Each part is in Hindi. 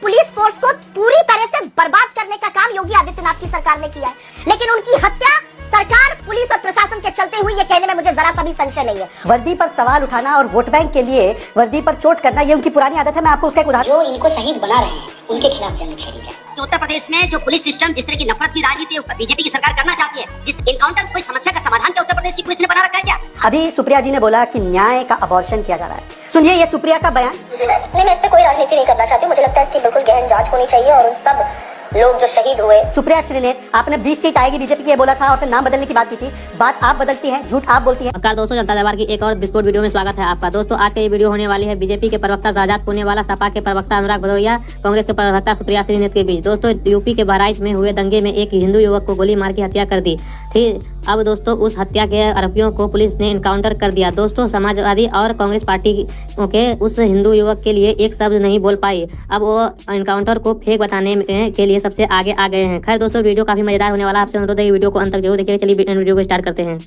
पुलिस फोर्स को पूरी तरह से बर्बाद करने का काम योगी आदित्यनाथ की सरकार ने किया है, लेकिन उनकी हत्या सरकार, पुलिस और प्रशासन के चलते हुई, ये कहने में मुझे जरा सा भी संशय नहीं है। वर्दी पर सवाल उठाना और वोट बैंक के लिए वर्दी पर चोट करना, ये उनकी पुरानी आदत है। मैं आपको उसका एक उदाहरण, जो इनको शहीद बना रहे हैं उनके खिलाफ जंग छेड़ी जाए। उत्तर प्रदेश में जो पुलिस सिस्टम जिस तरह की नफरत की राजनीति बीजेपी की सरकार करना चाहती है, जिस एनकाउंटर कोई समस्या का समाधान क्या उत्तर प्रदेश की पुलिस ने बना रखा है क्या? अभी सुप्रिया जी ने बोला कि न्याय का अबॉर्शन किया जा रहा है। सुनिए ये सुप्रिया का बयान। नहीं, मैं इस पे कोई राजनीति नहीं करना चाहती हूँ। मुझे लगता है इसकी बिल्कुल गहन जांच होनी चाहिए और उन सब लोग जो शहीद हुए। सुप्रिया श्री ने आपने 20 सीट आएगी बीजेपी की ये बोला था और फिर नाम बदलने की बात की थी। बात आप बदलती हैं, झूठ आप बोलती हैं। नमस्कार दोस्तों, जनता दरबार की एक और विस्फोट वीडियो में स्वागत है आपका। दोस्तों आज का ये वीडियो होने वाली है बीजेपी के प्रवक्ता शाहजाद पूनेवाला, सपा के प्रवक्ता अनुराग भदौरिया, कांग्रेस के प्रवक्ता सुप्रिया श्रीनेत के बीच। दोस्तों यूपी के बहराइच में हुए दंगे में एक हिंदू युवक को गोली मार की हत्या कर दी थी। अब दोस्तों उस हत्या के आरोपियों को पुलिस ने एनकाउंटर कर दिया। दोस्तों समाजवादी और कांग्रेस पार्टी के उस हिंदू युवक के लिए एक शब्द नहीं बोल पाई। अब वो एनकाउंटर को फेक बताने के लिए सबसे आगे आ गए हैं। खैर दोस्तों वीडियो काफी मजेदार होने वाला, आपसे अनुरोध है वीडियो को अंत तक जरूर देखिए। चलिए वीडियो को स्टार्ट करते हैं।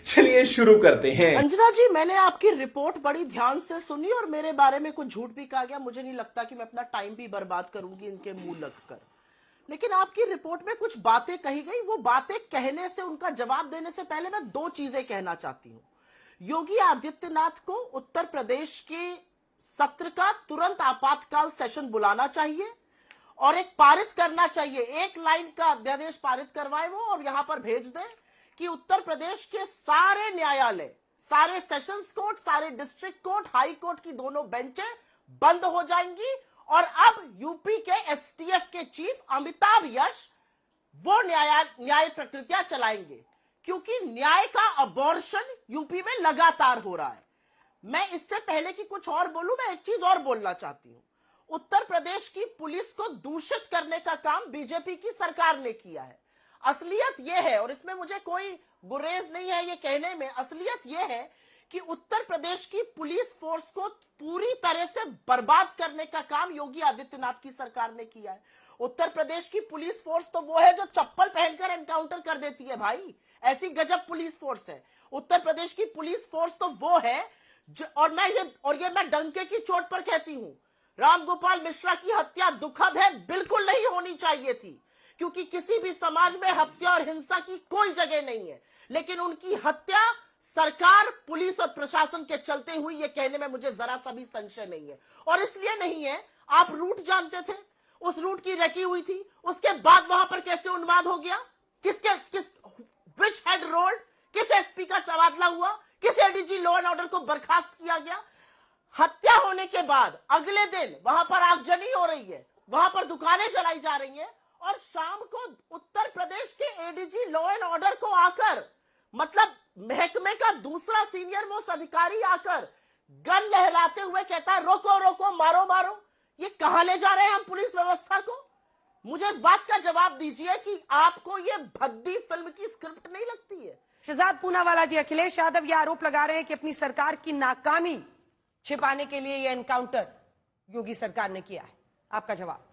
चलिए शुरू करते हैं। अंजना जी, मैंने आपकी रिपोर्ट बड़ी ध्यान से सुनी और मेरे बारे में कुछ झूठ भी कहा गया। मुझे नहीं लगता कि मैं अपना टाइम भी बर्बाद करूंगी इनके मुंह लगकर, लेकिन आपकी रिपोर्ट में कुछ बातें कही गई। वो बातें कहने से, उनका जवाब देने से पहले मैं दो चीजें कहना चाहती हूँ। योगी आदित्यनाथ को उत्तर प्रदेश के सत्र का तुरंत आपातकाल सेशन बुलाना चाहिए और एक पारित करना चाहिए, एक लाइन का अध्यादेश पारित करवाए वो और यहां पर भेज दे कि उत्तर प्रदेश के सारे न्यायालय, सारे सेशंस कोर्ट, सारे डिस्ट्रिक्ट कोर्ट, हाई कोर्ट की दोनों बेंचें बंद हो जाएंगी और अब यूपी के एसटीएफ के चीफ अमिताभ यश वो न्याय प्रक्रिया चलाएंगे, क्योंकि न्याय का अबॉर्शन यूपी में लगातार हो रहा है। मैं इससे पहले कि कुछ और बोलूं, मैं एक चीज और बोलना चाहती हूं। उत्तर प्रदेश की पुलिस को दूषित करने का काम बीजेपी की सरकार ने किया है। असलियत यह है, और इसमें मुझे कोई गुरेज नहीं है ये कहने में, असलियत यह है कि उत्तर प्रदेश की पुलिस फोर्स को पूरी तरह से बर्बाद करने का काम योगी आदित्यनाथ की सरकार ने किया है। उत्तर प्रदेश की पुलिस फोर्स तो वो है जो चप्पल पहनकर एनकाउंटर कर देती है भाई, ऐसी गजब पुलिस फोर्स है। उत्तर प्रदेश की पुलिस फोर्स तो वो है और ये मैं डंके की चोट पर कहती हूं, रामगोपाल मिश्रा की हत्या दुखद है, बिल्कुल नहीं होनी चाहिए थी, क्योंकि किसी भी समाज में हत्या और हिंसा की कोई जगह नहीं है, लेकिन उनकी हत्या सरकार, पुलिस और प्रशासन के चलते हुई, ये कहने में मुझे जरा सा भी संशय नहीं है। और इसलिए नहीं है, आप रूट जानते थे, उस रूट की रेकी हुई थी, उसके बाद वहां पर कैसे उन्माद हो गया, विच हेड रोल्ड, किस एसपी का तबादला हुआ, किस एडीजी लॉ एंड ऑर्डर को बर्खास्त किया गया। हत्या होने के बाद अगले दिन वहां पर आगजनी हो रही है, वहां पर दुकानें जलाई जा रही हैं और शाम को उत्तर प्रदेश के एडीजी लॉ एंड ऑर्डर को आकर, मतलब महकमे का दूसरा सीनियर मोस्ट अधिकारी आकर गन लहराते हुए कहता है रोको रोको, मारो मारो। ये कहां ले जा रहे हैं हम पुलिस व्यवस्था को? मुझे इस बात का जवाब दीजिए कि आपको ये भद्दी फिल्म की स्क्रिप्ट नहीं लगती है? शहजाद पूनावाला जी, अखिलेश यादव ये आरोप लगा रहे हैं कि अपनी सरकार की नाकामी छिपाने के लिए ये एनकाउंटर योगी सरकार ने किया है। आपका जवाब?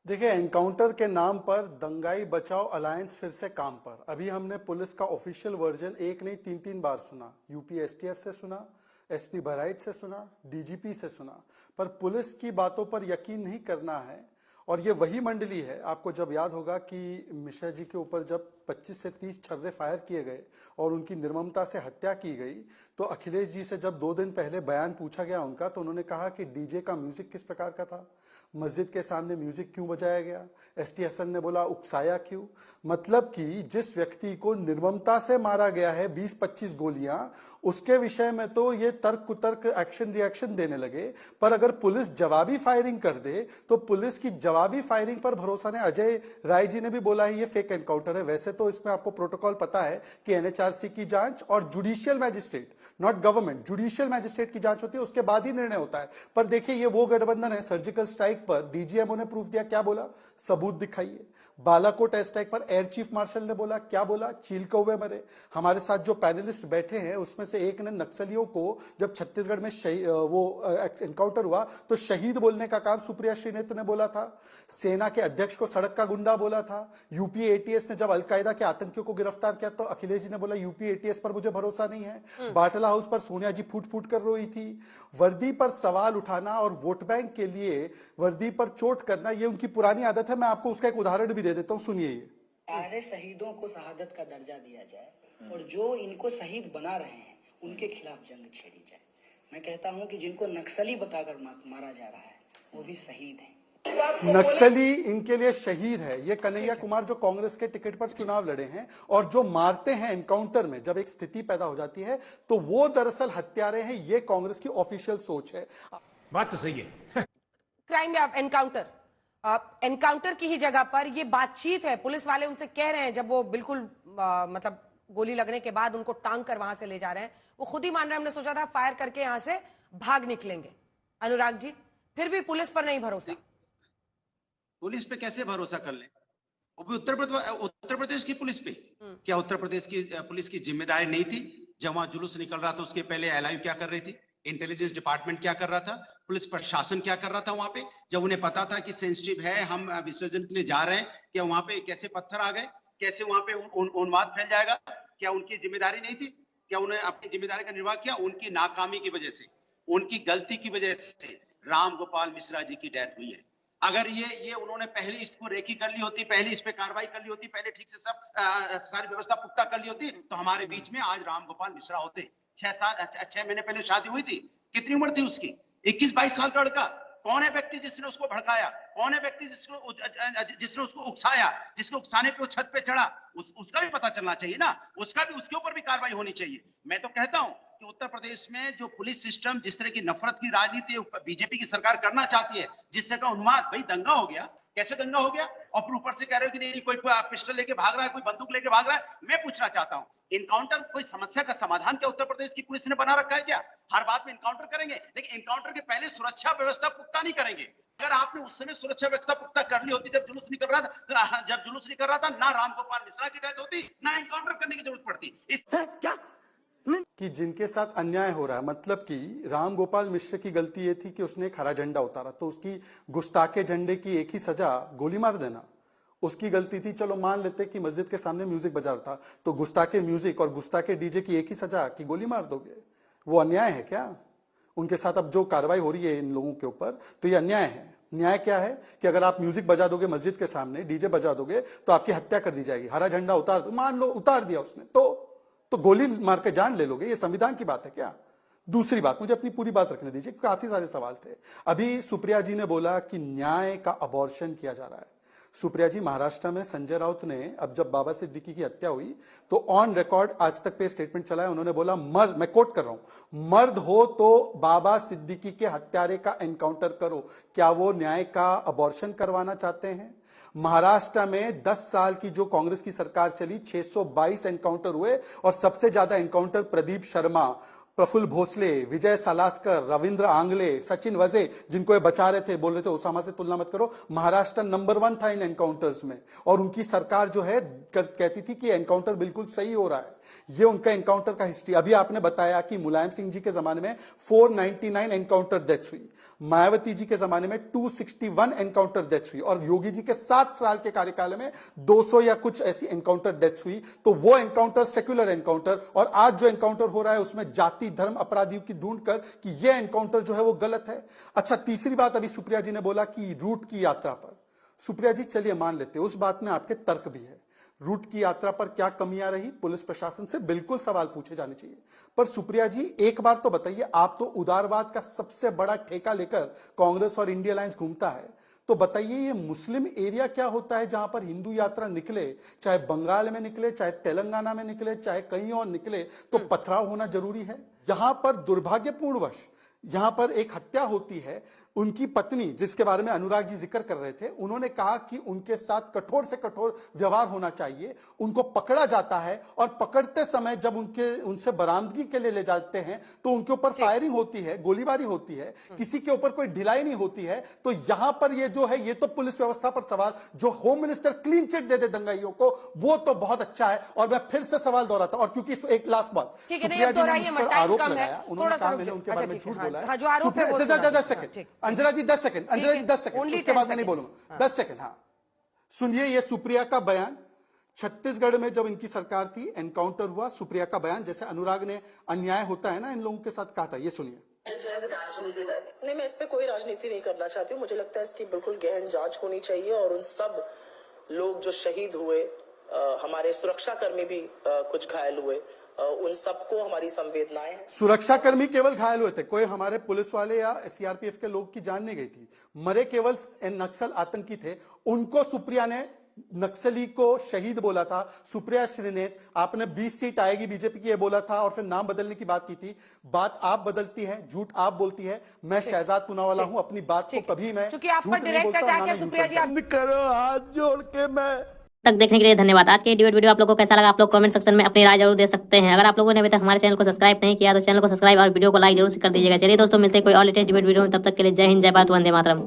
देखिए, एनकाउंटर के नाम पर दंगाई बचाओ अलायंस फिर से काम पर। अभी हमने पुलिस का ऑफिशियल वर्जन एक नहीं 3 बार सुना। यूपी एसटीएफ से सुना, एसपी बहराइच से सुना, डीजीपी से सुना, पर पुलिस की बातों पर यकीन नहीं करना है। और ये वही मंडली है, आपको जब याद होगा कि मिश्रा जी के ऊपर जब 25 से 30 छर्रे फायर किए गए और उनकी निर्ममता से हत्या की गई, तो अखिलेश जी से जब 2 दिन पहले बयान पूछा गया उनका, तो उन्होंने कहा कि डीजे का म्यूजिक किस प्रकार का था, मस्जिद के सामने म्यूजिक क्यों बजाया गया, एसटी हसन ने बोला उकसाया क्यों। मतलब कि जिस व्यक्ति को निर्ममता से मारा गया है 20-25 गोलियां, उसके विषय में तो ये तर्क कुतर्क एक्शन रिएक्शन देने लगे, पर अगर पुलिस जवाबी फायरिंग कर दे तो पुलिस की जवाबी फायरिंग पर भरोसा नहीं। अजय राय जी ने भी बोला है ये फेक एनकाउंटर है। वैसे तो इसमें आपको प्रोटोकॉल पता है कि एनएचआरसी की जांच और judicial magistrate, not government, judicial magistrate की जांच होती है, उसके बाद ही निर्णय होता है। पर देखिए ये वो गठबंधन है, सर्जिकल स्ट्राइक पर डीजीएमओ ने प्रूफ दिया, क्या बोला, सबूत दिखाइए। बालाकोट एयर स्ट्राइक पर एयर चीफ मार्शल ने बोला, क्या बोला, चील कौवे मरे। हमारे साथ जो पैनलिस्ट बैठे हैं उसमें से एक ने नक्सलियों को जब छत्तीसगढ़ में वो एनकाउंटर हुआ तो शहीद बोलने का काम सुप्रिया श्रीनेत ने बोला था। सेना के अध्यक्ष को सड़क का गुंडा बोला था। यूपी एटीएस ने जब अलकायदा अलकायदा के आतंकियों को गिरफ्तार किया तो अखिलेश जी ने बोला यूपी एटीएस पर मुझे भरोसा नहीं है। बाटला हाउस पर सोनिया जी फूट फूट कर रोई थी। वर्दी पर सवाल उठाना और वोट बैंक के लिए वर्दी पर चोट करना ये उनकी पुरानी आदत है। मैं आपको उसका एक उदाहरण भी दे देता हूं, सुनिए। ये सारे शहीदों को शहादत का दर्जा दिया जाए और जो इनको शहीद बना रहे हैं उनके खिलाफ जंग छेड़ी जाए। मैं कहता हूं कि जिनको नक्सली बताकर मारा जा रहा है वो भी शहीद हैं। नक्सली इनके लिए शहीद है। ये कन्हैया कुमार जो कांग्रेस के टिकट पर चुनाव लड़े हैं और जो मारते हैं एनकाउंटर में, जब एक स्थिति पैदा हो जाती है तो वो दरअसल हत्यारे हैं। ये कांग्रेस की ऑफिशियल सोच है। बात तो सही है। क्राइम या एनकाउंटर की ही जगह पर ये बातचीत है। पुलिस वाले उनसे कह रहे हैं, जब वो बिल्कुल मतलब गोली लगने के बाद उनको टांग कर वहां से ले जा रहे हैं, वो खुद ही मान रहे हैं हमने सोचा था फायर करके यहां से भाग निकलेंगे। अनुराग जी, फिर भी पुलिस पर नहीं भरोसा। पुलिस पे कैसे भरोसा कर लें? वो भी उत्तर प्रदेश की पुलिस पे। क्या उत्तर प्रदेश की पुलिस की जिम्मेदारी नहीं थी? जब वहां जुलूस निकल रहा था उसके पहले एलआईयू क्या कर रही थी? इंटेलिजेंस डिपार्टमेंट क्या कर रहा था? पुलिस प्रशासन क्या कर रहा था वहां पे? जब उन्हें पता था कि सेंसिटिव है, हम विसर्जन के लिए जा रहे हैं, क्या वहां पे कैसे पत्थर आ गए? कैसे वहां पे उन्माद फैल जाएगा? क्या उनकी जिम्मेदारी नहीं थी? क्या उन्हें अपनी जिम्मेदारी का निर्वाह किया? उनकी नाकामी की वजह से, उनकी गलती की वजह से राम गोपाल मिश्रा जी की डेथ हुई है। अगर ये उन्होंने पहले इसको रेकी कर ली होती, पहले इस पे कार्रवाई कर ली होती, पहले ठीक से सब सारी व्यवस्था पुख्ता कर ली होती, तो हमारे बीच में आज राम गोपाल मिश्रा होते। 6 महीने पहले शादी हुई थी, कितनी उम्र थी उसकी? 21-22 साल का लड़का। कौन है व्यक्ति जिसने उसको भड़काया? कौन है व्यक्ति जिसने उसको उकसाया, जिसके उकसाने पे वो छत पे चढ़ा? उसका भी पता चलना चाहिए ना, उसके ऊपर भी कार्रवाई होनी चाहिए। मैं तो कहता हूं कि उत्तर प्रदेश में जो पुलिस सिस्टम जिस तरह की नफरत की राजनीति बीजेपी की सरकार करना चाहती है, जिस तरह का उन्माद, भाई दंगा हो गया, कैसे दंगा हो गया? और फिर ऊपर से कह रहे हो कि नहीं कोई पिस्टल लेके भाग रहा है, कोई बंदूक लेके भाग रहा है। मैं पूछना चाहता हूं, इनकाउंटर कोई समस्या का समाधान क्या उत्तर प्रदेश की पुलिस ने बना रखा है क्या? हर बात में इनकाउंटर करेंगे, लेकिन इनकाउंटर के पहले सुरक्षा व्यवस्था पुख्ता नहीं करेंगे। अगर आपने उस समय सुरक्षा व्यवस्था पुख्ता कर ली होती जब जुलूस निकल रहा था, ना राम गोपाल मिश्रा की डेथ होती, ना इनकाउंटर करने की जरूरत पड़ती। कि जिनके साथ अन्याय हो रहा है, मतलब कि राम गोपाल मिश्र की गलती ये थी कि उसने एक हरा झंडा उतारा, तो उसकी गुस्ताखे झंडे की एक ही सजा गोली मार देना। उसकी गलती थी, चलो मान लेते कि मस्जिद के सामने म्यूजिक बजा रहा था, तो गुस्ताखे म्यूजिक और गुस्ताखे डीजे की एक ही सजा कि गोली मार दोगे। वो अन्याय है क्या? उनके साथ अब जो कार्रवाई हो रही है इन लोगों के ऊपर, तो ये अन्याय है। न्याय क्या है कि अगर आप म्यूजिक बजा दोगे मस्जिद के सामने, डीजे बजा दोगे, तो आपकी हत्या कर दी जाएगी। हरा झंडा उतार दो, मान लो उतार दिया उसने, तो गोली मार के जान ले लोगे? ये संविधान की बात है क्या? दूसरी बात, मुझे अपनी पूरी बात रखने दीजिए, काफी सारे सवाल थे। अभी सुप्रिया जी ने बोला कि न्याय का अबॉर्शन किया जा रहा है। सुप्रिया जी, महाराष्ट्र में संजय राउत ने, अब जब बाबा सिद्दीकी की हत्या हुई तो ऑन रिकॉर्ड आज तक पे स्टेटमेंट चला है, उन्होंने बोला मर्द, मैं कोट कर रहा हूं, मर्द हो तो बाबा सिद्दीकी के हत्यारे का एनकाउंटर करो। क्या वो न्याय का अबॉर्शन करवाना चाहते हैं? महाराष्ट्र में 10 साल की जो कांग्रेस की सरकार चली, 622 एनकाउंटर हुए और सबसे ज्यादा एनकाउंटर प्रदीप शर्मा, प्रफुल्ल भोसले, विजय सालास्कर, रविंद्र आंगले, सचिन वजे, जिनको ये बचा रहे थे, बोल रहे थे ओसामा से तुलना मत करो। महाराष्ट्र नंबर 1 था इन एनकाउंटर्स में, और उनकी सरकार जो है कहती थी कि एनकाउंटर बिल्कुल सही हो रहा है। ये उनका एनकाउंटर का हिस्ट्री। अभी आपने बताया कि मुलायम सिंह जी के जमाने में 499 एनकाउंटर डेथ्स हुई, मायावती जी के जमाने में 261 एनकाउंटर डेथ्स हुई, और योगी जी के 7 साल के कार्यकाल में 200 या कुछ ऐसी एनकाउंटर डेथ्स हुई। तो वो एनकाउंटर सेक्युलर एनकाउंटर, और आज जो एनकाउंटर हो रहा है उसमें जाति धर्म अपराधियों की ढूंढ कर कि यह एनकाउंटर जो है वो गलत है। अच्छा, तीसरी बात, अभी सुप्रिया जी ने बोला कि रूट की यात्रा पर, सुप्रिया जी चलिए मान लेते, उस बात में आपके तर्क भी है। रूट की यात्रा पर क्या कमियां रही? पुलिस प्रशासन से बिल्कुल सवाल पूछे जाने चाहिए। पर सुप्रिया जी, एक बार तो बताइए, आप तो उदारवाद का सबसे बड़ा ठेका लेकर कांग्रेस और इंडिया अलायंस घूमता है, तो बताइए ये मुस्लिम एरिया क्या होता है जहां पर हिंदू यात्रा निकले, चाहे बंगाल में निकले, चाहे तेलंगाना में निकले, चाहे कहीं और निकले, तो पथराव होना जरूरी है? यहां पर दुर्भाग्यपूर्णवश यहां पर एक हत्या होती है। उनकी पत्नी, जिसके बारे में अनुराग जी जिक्र कर रहे थे, उन्होंने कहा कि उनके साथ कठोर से कठोर व्यवहार होना चाहिए। उनको पकड़ा जाता है और पकड़ते समय जब उनसे बरामदगी के लिए ले जाते हैं तो उनके ऊपर फायरिंग होती है, गोलीबारी होती है, किसी के ऊपर कोई ढिलाई नहीं होती है। तो यहां पर ये जो है, ये तो पुलिस व्यवस्था पर सवाल, जो होम मिनिस्टर क्लीन चिट दे दे दंगाइयों को, वो तो बहुत अच्छा है। और मैं फिर से सवाल दोहराता, और क्योंकि एक लास्ट बात, सुप्रिया जी ने मुझ पर आरोप लगाया, उन्होंने कहा मैंने उनके बारे में झूठ बोला है। 10 सेकंड अंजना जी, 10 सेकंड अंजना जी, 10 सेकंड, उसके बाद मैं नहीं बोलूंगा। 10 सेकंड, हाँ सुनिए, ये सुप्रिया का बयान, छत्तीसगढ़ में जब इनकी सरकार थी, एनकाउंटर हुआ, सुप्रिया का बयान, जैसे अनुराग ने अन्याय होता है ना इन लोगों के साथ कहा था, ये सुनिए। नहीं, मैं इस पे कोई राजनीति नहीं करना चाहती हूँ। मुझे लगता है इसकी बिल्कुल गहन जांच होनी चाहिए और उन सब लोग जो शहीद हुए, हमारे सुरक्षाकर्मी भी कुछ घायल हुए, उन सबको हमारी संवेदनाएं हैं। सुरक्षाकर्मी केवल घायल हुए थे, कोई हमारे पुलिस वाले या सीआरपीएफ के लोग की जान नहीं गई थी। मरे केवल नक्सल आतंकी थे। उनको सुप्रिया ने नक्सली को शहीद बोला था। सुप्रिया श्रीनेत, आपने 20 सीट आएगी बीजेपी की ये बोला था और फिर नाम बदलने की बात की थी। बात आप बदलती है, झूठ आप बोलती है। मैं शहजाद पूनावाला हूं, अपनी बात को कभी मैं क्योंकि आप पर डायरेक्ट अटैक है सुप्रिया जी। करो हाथ जोड़ के मैं तक देखने के लिए धन्यवाद। आज के वीडियो आप लोगों को कैसा लगा, आप लोग कमेंट सेक्शन में अपनी राय जरूर दे सकते हैं। अगर आप लोगों ने अभी तक हमारे चैनल को सब्सक्राइब नहीं किया तो चैनल को सब्सक्राइब और वीडियो को लाइक जरूर कर दीजिएगा। चलिए दोस्तों, मिलते हैं कोई और लेटेस्ट वीडियो में, तब तक के लिए जय हिंद, जय भारत, वंदे मातरम।